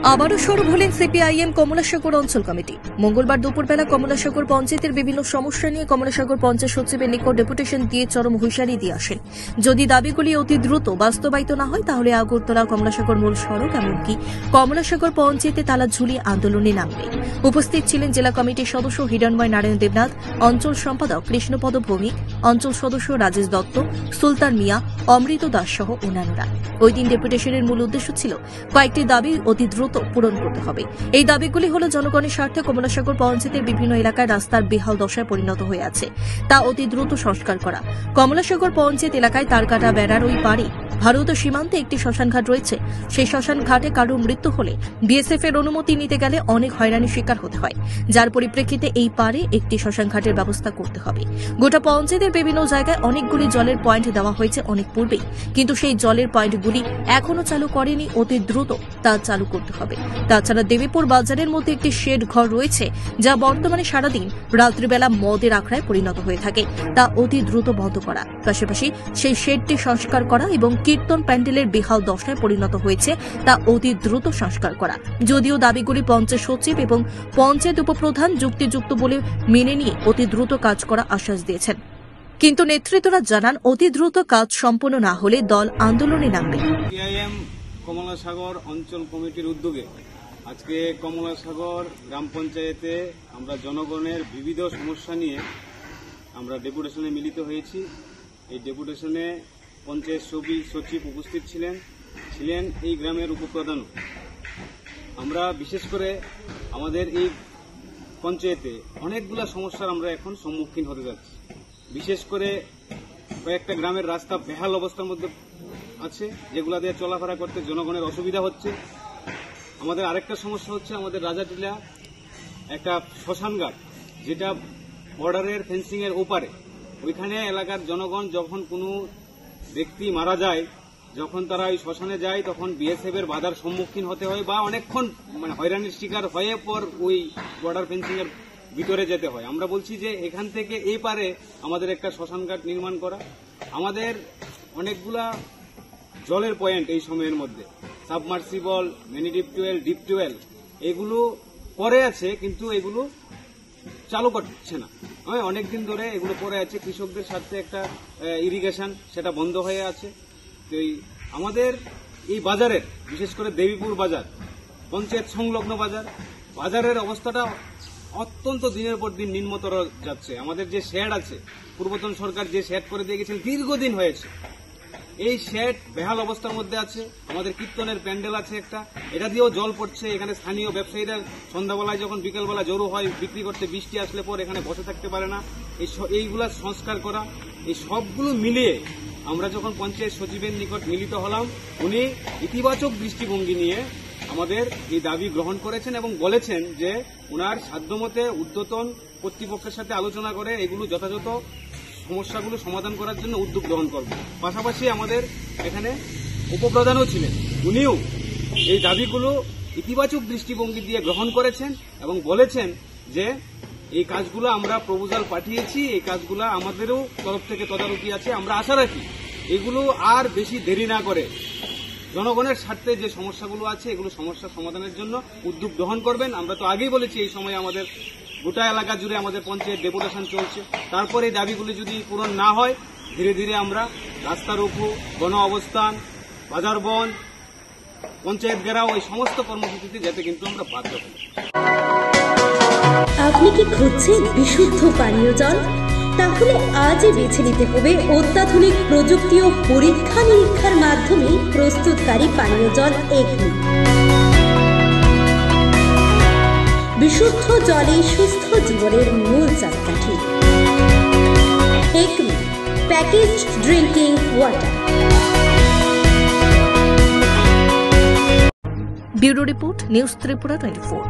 আবারও সরব হলেন সিপিআইএম কমলাসাগর অঞ্চল কমিটি। মঙ্গলবার দুপুরবেলা কমলাসাগর পঞ্চায়েতের বিভিন্ন সমস্যা নিয়ে কমলাসাগর পঞ্চায়েত সচিবের নিকট ডেপুটেশন দিয়ে চরম হুঁশিয়ারি দিয়ে আসেন। যদি দাবিগুলি অতি দ্রুত বাস্তবায়িত না হয় তাহলে আগরতলা কমলাসাগর মূল সড়ক এমনকি কমলাসাগর পঞ্চায়েতে তালা ঝুলিয়ে আন্দোলনে নামবে। উপস্থিত ছিলেন জেলা কমিটির সদস্য হিরণময় নারায়ণ দেবনাথ, অঞ্চল সম্পাদক কৃষ্ণপদ ভৌমিক, অঞ্চল সদস্য রাজেশ দত্ত, সুলতান মিয়া, অমৃত দাস সহ অন্যান্যরা। ওই দিন ডেপুটেশনের মূল উদ্দেশ্য ছিল কয়েকটি দাবি অতি দ্রুত পূরণ করতে হবে। এই দাবিগুলি হল জনগণের স্বার্থে কমলাসাগর পঞ্চায়েতের বিভিন্ন এলাকায় রাস্তার বেহাল দশায় পরিণত হয়ে আছে, তা অতি দ্রুত সংস্কার করা। কমলাসাগর পঞ্চায়েত এলাকায় তারকাটা বেড়ার ওই পাড়ে ভারত সীমান্তে একটি শ্মশানঘাট রয়েছে। সেই শ্মশানঘাটে কারো মৃত্যু হলে বিএসএফ এর অনুমতি নিতে গেলে অনেক হয়রানির শিকার হতে হয়, যার পরিপ্রেক্ষিতে এই পাড়ে একটি শ্মশানঘাটের ব্যবস্থা করতে হবে। গোটা পঞ্চায়েতের বিভিন্ন জায়গায় অনেকগুলি জলের পয়েন্ট দেওয়া হয়েছে অনেক পূর্বেই, কিন্তু সেই জলের পয়েন্টগুলি এখনো চালু করেনি। অতি দ্রুত তা চালু করতে হবে। তাছাড়া দেবীপুর বাজারের মধ্যে একটি শেড ঘর রয়েছে, যা বর্তমানে সারাদিন রাত্রিবেলা মদের আখড়ায় পরিণত হয়ে থাকে, তা অতি দ্রুত বন্ধ করা। পাশাপাশি সেই শেডটি সংস্কার করা এবং কীর্তন প্যান্ডেলের বেহাল দশায় পরিণত হয়েছে, তা অতি দ্রুত সংস্কার করা। যদিও দাবিগুলি পঞ্চায়েত সচিব এবং পঞ্চায়েত উপপ্রধান যুক্তিযুক্ত বলে মেনে নিয়ে অতি দ্রুত কাজ করা আশ্বাস দিয়েছেন, কিন্তু নেতৃত্বরা জানান অতি দ্রুত কাজ সম্পন্ন না হলে দল আন্দোলনে নামবে। সিপিআইএম কমলাসাগর অঞ্চল কমিটির উদ্যোগে আজকে কমলাসাগর গ্রাম পঞ্চায়েতে আমরা জনগণের বিবিধ সমস্যা নিয়ে আমরা ডেপুটেশনে মিলিত হয়েছি। এই ডেপুটেশনে পঞ্চায়েত সচিব উপস্থিত ছিলেন এই গ্রামের উপপ্রধান। আমরা বিশেষ করে আমাদের এই পঞ্চায়েতে অনেকগুলো সমস্যার আমরা এখন সম্মুখীন হতে যাচ্ছি। বিশেষ করে কয়েকটা গ্রামের রাস্তা বেহাল অবস্থার মধ্যে আছে, যেগুলা দিয়ে চলাফেরা করতে জনগণের অসুবিধা হচ্ছে। আমাদের আরেকটা সমস্যা হচ্ছে আমাদের রাজাটিলা একটা শ্মশানঘাট, যেটা বর্ডারের ফেন্সিং এর ওপারে। ওইখানে এলাকার জনগণ যখন কোনো ব্যক্তি মারা যায়, যখন তারা ওই শ্মশানে যায়, তখন বিএসএফ এর বাধার সম্মুখীন হতে হয় বা অনেকক্ষণ হয়রানির শিকার হয়ে পর ওই বর্ডার ফেন্সিং এর ভিতরে যেতে হয়। আমরা বলছি যে এখান থেকে এই পারে আমাদের একটা শ্মশানঘাট নির্মাণ করা। আমাদের অনেকগুলা জলের পয়েন্ট এই সময়ের মধ্যে, সাবমার্সিবল, মিনি ডিপ টুয়েল, ডিপ টুয়েল, এগুলো পরে আছে, কিন্তু এগুলো চালু করছে না। অনেকদিন ধরে এগুলো পরে আছে। কৃষকদের স্বার্থে একটা ইরিগেশন, সেটা বন্ধ হয়ে আছে। তো আমাদের এই বাজারের, বিশেষ করে দেবীপুর বাজার, পঞ্চায়েত সংলগ্ন বাজারের অবস্থাটা অত্যন্ত দিনের পর দিন নিম্নতর যাচ্ছে। আমাদের যে শেড আছে, পূর্বতন সরকার যে শেড করে দিয়ে গেছেন, দীর্ঘদিন হয়েছে, এই শেড বেহাল অবস্থার মধ্যে আছে। আমাদের কীর্তনের প্যান্ডেল আছে একটা, এটা দিয়েও জল পড়ছে। এখানে স্থানীয় ব্যবসায়ীরা সন্ধ্যাবেলায় যখন বিকেলবেলা জড়ো হয় বিক্রি করতে, বৃষ্টি আসলে পর এখানে বসে থাকতে পারে না। এইগুলা সংস্কার করা, এই সবগুলো মিলিয়ে আমরা যখন পঞ্চায়েত সচিবের নিকট মিলিত হলাম, উনি ইতিবাচক দৃষ্টিভঙ্গি নিয়ে আমাদের এই দাবি গ্রহণ করেছেন এবং বলেছেন যে ওনার সাধ্যমতে ঊর্ধ্বতন কর্তৃপক্ষের সাথে আলোচনা করে এগুলো যথাযথ সমস্যাগুলো সমাধান করার জন্য উদ্যোগ গ্রহণ করব। পাশাপাশি আমাদের এখানে উপপ্রধানও ছিলেন, উনিও এই দাবিগুলো ইতিবাচক দৃষ্টিভঙ্গি দিয়ে গ্রহণ করেছেন এবং বলেছেন যে এই কাজগুলো আমরা প্রপোজাল পাঠিয়েছি, এই কাজগুলো আমাদেরও তরফ থেকে তদারকি আছে। আমরা আশা রাখি এগুলো আর বেশি দেরি না করে জনগণের স্বার্থে যে সমস্যাগুলো আছে এগুলো সমস্যার সমাধানের জন্য উদ্যোগ গ্রহণ করবেন। আমরা তো আগেই বলেছি এই সময় আমাদের গোটা এলাকা জুড়ে আমাদের পঞ্চায়েত ডেপুটেশন চলছে। তারপরে এই দাবিগুলি যদি পূরণ না হয়, ধীরে ধীরে আমরা রাস্তা রোকো, গণ অবস্থান, বাজার বন্ধ, পঞ্চায়েত ঘেরাও, এই সমস্ত কর্মসূচিতে যেতে কিন্তু আমরা বাধ্য হব। আপনি কি খুঁজছেন বিশুদ্ধ পানীয় জল? তাহলে আজই বেছে নিতে হবে অত্যাধুনিক প্রযুক্তি ও পরীক্ষা নিরীক্ষার মাধ্যমে প্রস্তুতকারী পানীয় জল একমি। বিশুদ্ধ জলে সুস্থ জীবনের মূল চাকাঠি। Acme packaged drinking water. Bureau report, news Tripura 24।